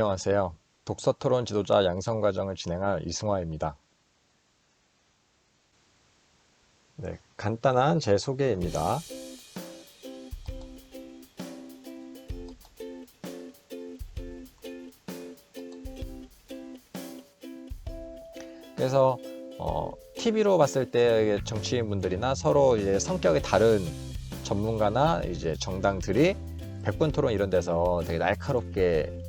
안녕하세요. 독서 토론 지도자 양성 과정을 진행할 이승화입니다. 네, 간단한 제 소개입니다. 그래서 TV로 봤을 때 정치인분들이나 서로 이제 성격이 다른 전문가나 이제 정당들이 백분 토론 이런 데서 되게 날카롭게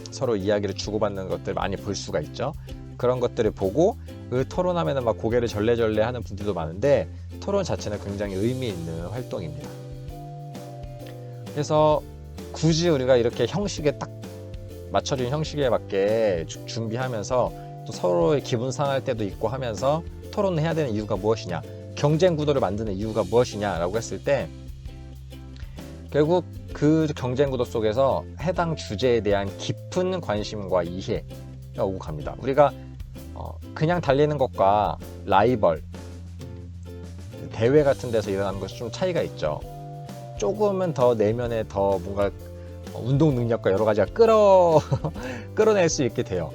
서로 이야기를 주고받는 것들 많이 볼 수가 있죠. 그런 것들을 보고 그 토론하면은 막 고개를 절레절레 하는 분들도 많은데 토론 자체는 굉장히 의미 있는 활동입니다. 그래서 굳이 우리가 이렇게 형식에 딱 맞춰진 형식에 맞게 준비하면서 또 서로의 기분 상할 때도 있고 하면서 토론을 해야 되는 이유가 무엇이냐, 경쟁 구도를 만드는 이유가 무엇이냐라고 했을 때 결국 그 경쟁 구도 속에서 해당 주제에 대한 깊은 관심과 이해가 오고 갑니다. 우리가 그냥 달리는 것과 라이벌, 대회 같은 데서 일어나는 것이 좀 차이가 있죠. 조금은 더 내면에 더 뭔가 운동 능력과 여러 가지가 끌어낼 수 있게 돼요.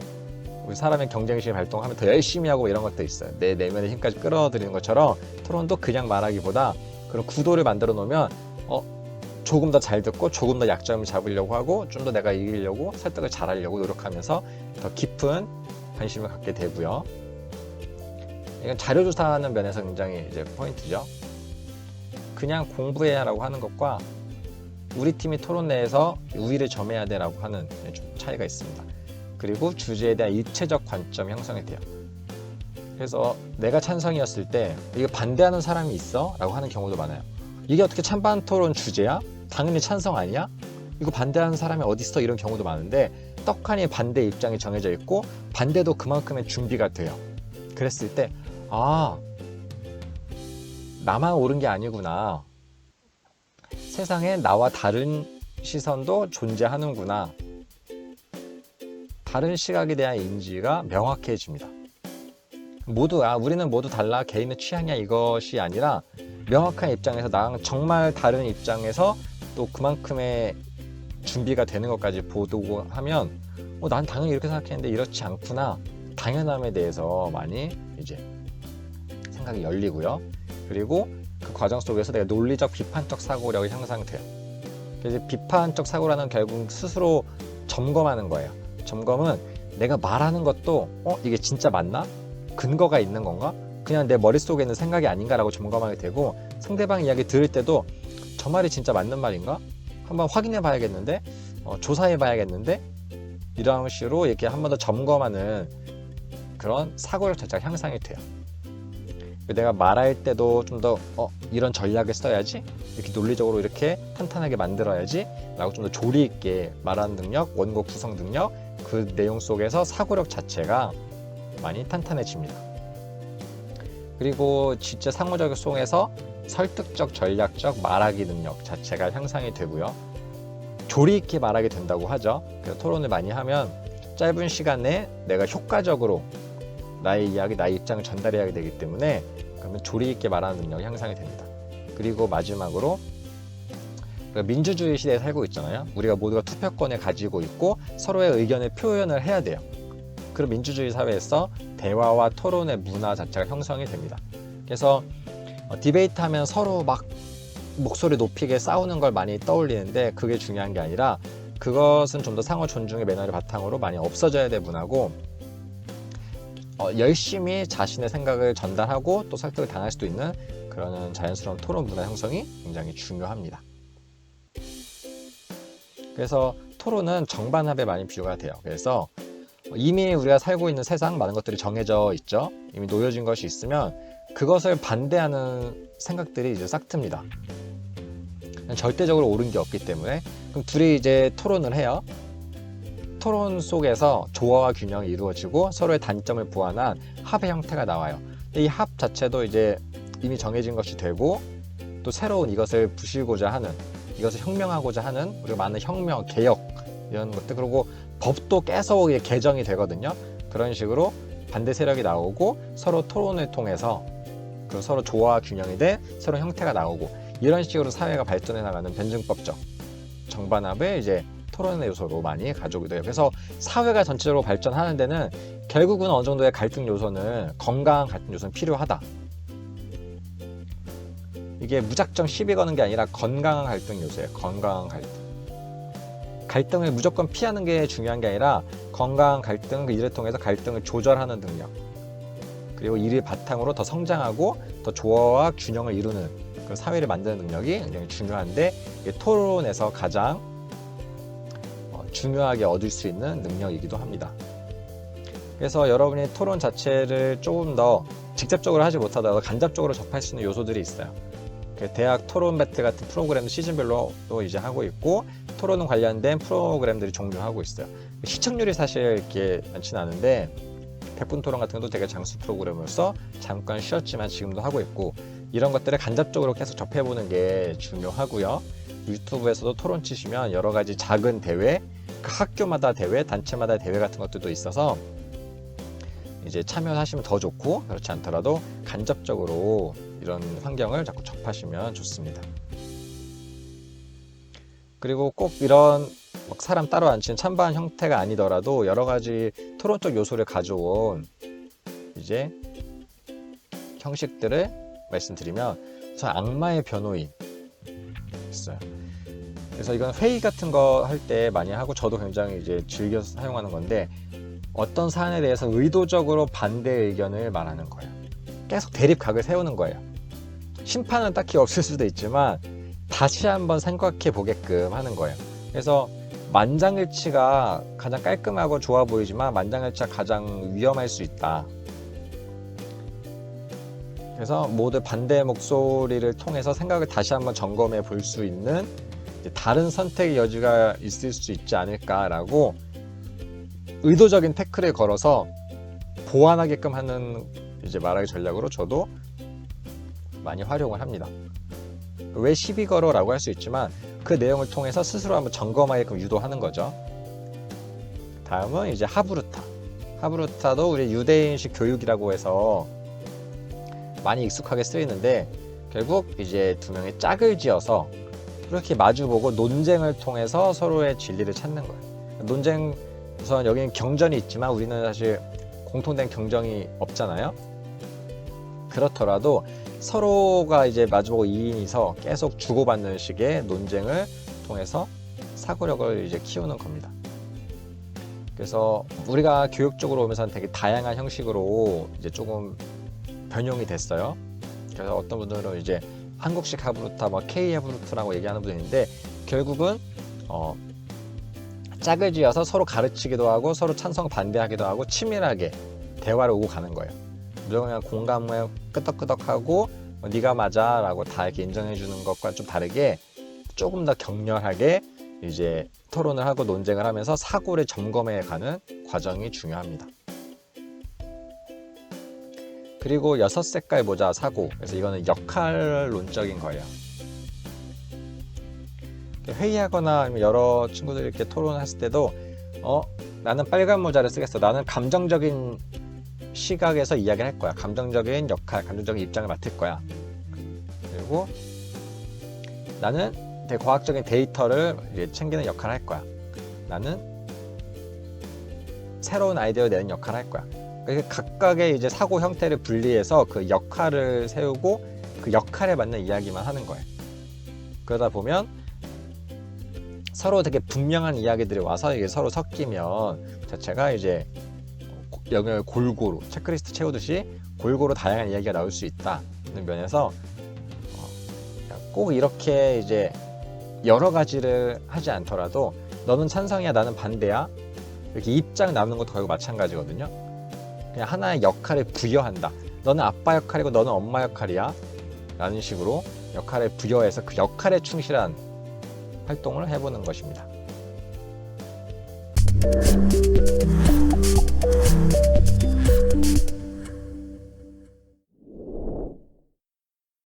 우리 사람의 경쟁심 발동하면 더 열심히 하고 이런 것도 있어요. 내 내면의 힘까지 끌어들이는 것처럼 토론도 그냥 말하기보다 그런 구도를 만들어 놓으면 조금 더 잘 듣고 조금 더 약점을 잡으려고 하고 좀 더 내가 이기려고 설득을 잘하려고 노력하면서 더 깊은 관심을 갖게 되고요. 이건 자료조사하는 면에서 굉장히 이제 포인트죠. 그냥 공부해야라고 하는 것과 우리 팀이 토론 내에서 우위를 점해야 되라고 하는 좀 차이가 있습니다. 그리고 주제에 대한 입체적 관점 형성이 돼요. 그래서 내가 찬성이었을 때 이거 반대하는 사람이 있어? 라고 하는 경우도 많아요. 이게 어떻게 찬반 토론 주제야? 당연히 찬성 아니야? 이거 반대하는 사람이 어디 있어? 이런 경우도 많은데 떡하니 반대 입장이 정해져 있고 반대도 그만큼의 준비가 돼요. 그랬을 때 나만 옳은 게 아니구나. 세상에 나와 다른 시선도 존재하는구나. 다른 시각에 대한 인지가 명확해집니다. 우리는 모두 달라, 개인의 취향이야, 이것이 아니라 명확한 입장에서 나랑 정말 다른 입장에서 또 그만큼의 준비가 되는 것까지 보고 하면 난 당연히 이렇게 생각했는데 이렇지 않구나. 당연함에 대해서 많이 이제 생각이 열리고요. 그리고 그 과정 속에서 내가 논리적 비판적 사고력이 향상돼요. 그래서 비판적 사고라는 결국 스스로 점검하는 거예요. 점검은 내가 말하는 것도 이게 진짜 맞나? 근거가 있는 건가? 그냥 내 머릿속에 있는 생각이 아닌가라고 점검하게 되고 상대방 이야기 들을 때도 저 말이 진짜 맞는 말인가? 한번 확인해 봐야겠는데? 조사해 봐야겠는데? 이런 식으로 이렇게 한 번 더 점검하는 그런 사고력 자체가 향상이 돼요. 내가 말할 때도 좀 더 이런 전략을 써야지, 이렇게 논리적으로 이렇게 탄탄하게 만들어야지 라고 좀 더 조리 있게 말하는 능력, 원고 구성 능력, 그 내용 속에서 사고력 자체가 많이 탄탄해집니다. 그리고 진짜 상호작용 속에서 설득적, 전략적 말하기 능력 자체가 향상이 되고요. 조리 있게 말하게 된다고 하죠. 그래서 토론을 많이 하면 짧은 시간 내에 내가 효과적으로 나의 이야기, 나의 입장을 전달해야 되기 때문에 그러면 조리 있게 말하는 능력이 향상이 됩니다. 그리고 마지막으로 민주주의 시대에 살고 있잖아요. 우리가 모두가 투표권을 가지고 있고 서로의 의견을 표현을 해야 돼요. 그런 민주주의 사회에서 대화와 토론의 문화 자체가 형성이 됩니다. 그래서 디베이트 하면 서로 막 목소리 높이게 싸우는 걸 많이 떠올리는데 그게 중요한 게 아니라 그것은 좀 더 상호 존중의 매너를 바탕으로 많이 없어져야 될 문화고, 열심히 자신의 생각을 전달하고 또 설득을 당할 수도 있는 그런 자연스러운 토론 문화 형성이 굉장히 중요합니다. 그래서 토론은 정반합에 많이 비유가 돼요. 그래서 이미 우리가 살고 있는 세상 많은 것들이 정해져 있죠. 이미 놓여진 것이 있으면 그것을 반대하는 생각들이 이제 싹 틉니다. 절대적으로 옳은 게 없기 때문에 그럼 둘이 이제 토론을 해요. 토론 속에서 조화와 균형이 이루어지고 서로의 단점을 보완한 합의 형태가 나와요. 이 합 자체도 이제 이미 정해진 것이 되고 또 새로운 이것을 부수고자 하는, 이것을 혁명하고자 하는 우리가 많은 혁명, 개혁 이런 것들, 그리고 법도 계속 개정이 되거든요. 그런 식으로 반대 세력이 나오고 서로 토론을 통해서 서로 조화와 균형이 돼 새로운 형태가 나오고 이런 식으로 사회가 발전해 나가는 변증법적 정반합의 이제 토론의 요소로 많이 가져오게 돼요. 그래서 사회가 전체적으로 발전하는 데는 결국은 어느 정도의 갈등 요소는, 건강한 갈등 요소는 필요하다. 이게 무작정 시비 거는 게 아니라 건강한 갈등 요소예요. 건강한 갈등. 갈등을 무조건 피하는 게 중요한 게 아니라 건강한 갈등, 그 일을 통해서 갈등을 조절하는 능력, 그리고 이를 바탕으로 더 성장하고 더 조화와 균형을 이루는 그 사회를 만드는 능력이 굉장히 중요한데, 토론에서 가장 중요하게 얻을 수 있는 능력이기도 합니다. 그래서 여러분이 토론 자체를 조금 더 직접적으로 하지 못하더라도 간접적으로 접할 수 있는 요소들이 있어요. 대학 토론 배틀 같은 프로그램 시즌별로 또 이제 하고 있고, 토론 관련된 프로그램들이 종료하고 있어요. 시청률이 사실 이렇게 많지는 않은데, 100분 토론 같은 것도 되게 장수 프로그램으로서 잠깐 쉬었지만 지금도 하고 있고, 이런 것들을 간접적으로 계속 접해보는 게 중요하고요. 유튜브에서도 토론 치시면 여러 가지 작은 대회, 그 학교마다 대회, 단체마다 대회 같은 것들도 있어서 이제 참여하시면 더 좋고, 그렇지 않더라도 간접적으로 이런 환경을 자꾸 접하시면 좋습니다. 그리고 꼭 이런 사람 따로 앉힌 찬반 형태가 아니더라도 여러 가지 토론적 요소를 가져온 이제 형식들을 말씀드리면, 저 악마의 변호인 있어요. 그래서 이건 회의 같은 거 할 때 많이 하고 저도 굉장히 이제 즐겨 사용하는 건데, 어떤 사안에 대해서 의도적으로 반대 의견을 말하는 거예요. 계속 대립각을 세우는 거예요. 심판은 딱히 없을 수도 있지만 다시 한번 생각해 보게끔 하는 거예요. 그래서 만장일치가 가장 깔끔하고 좋아 보이지만 만장일치가 가장 위험할 수 있다. 그래서 모두 반대 목소리를 통해서 생각을 다시 한번 점검해 볼 수 있는 다른 선택의 여지가 있을 수 있지 않을까라고 의도적인 태클을 걸어서 보완하게끔 하는 이제 말하기 전략으로 저도 많이 활용을 합니다. 왜 시비 걸어라고 할 수 있지만 그 내용을 통해서 스스로 한번 점검하게끔 유도하는 거죠. 다음은 이제 하브루타. 하브루타도 우리 유대인식 교육이라고 해서 많이 익숙하게 쓰이는데, 결국 이제 두 명이 짝을 지어서 그렇게 마주보고 논쟁을 통해서 서로의 진리를 찾는 거예요. 논쟁, 우선 여기는 경전이 있지만 우리는 사실 공통된 경전이 없잖아요. 그렇더라도 서로가 이제 마주보고 2인이서 계속 주고받는 식의 논쟁을 통해서 사고력을 이제 키우는 겁니다. 그래서 우리가 교육적으로 오면서는 되게 다양한 형식으로 이제 조금 변형이 됐어요. 그래서 어떤 분들은 이제 한국식 하브루타, 뭐 K 하브루트라고 얘기하는 분들인데, 결국은 짝을 지어서 서로 가르치기도 하고 서로 찬성 반대하기도 하고 치밀하게 대화를 오고 가는 거예요. 무조건 그냥 공감을 끄덕끄덕하고 네가 맞아 라고 다 이렇게 인정해 주는 것과 좀 다르게 조금 더 격렬하게 이제 토론을 하고 논쟁을 하면서 사고를 점검해 가는 과정이 중요합니다. 그리고 6색깔 모자 사고. 그래서 이거는 역할론적인 거예요. 회의하거나 아니면 여러 친구들 이렇게 토론했을 때도 나는 빨간 모자를 쓰겠어. 나는 감정적인 시각에서 이야기를 할 거야. 감정적인 역할, 감정적인 입장을 맡을 거야. 그리고 나는 되게 과학적인 데이터를 이제 챙기는 역할을 할 거야. 나는 새로운 아이디어를 내는 역할을 할 거야. 각각의 이제 사고 형태를 분리해서 그 역할을 세우고 그 역할에 맞는 이야기만 하는 거예요. 그러다 보면 서로 되게 분명한 이야기들이 와서 이게 서로 섞이면 자체가 이제 영역을 골고루 체크리스트 채우듯이 골고루 다양한 이야기가 나올 수 있다는 면에서 꼭 이렇게 이제 여러 가지를 하지 않더라도 너는 찬성이야 나는 반대야 이렇게 입장 나누는 것도 결국 마찬가지거든요. 그냥 하나의 역할을 부여한다. 너는 아빠 역할이고 너는 엄마 역할이야 라는 식으로 역할을 부여해서 그 역할에 충실한 활동을 해보는 것입니다.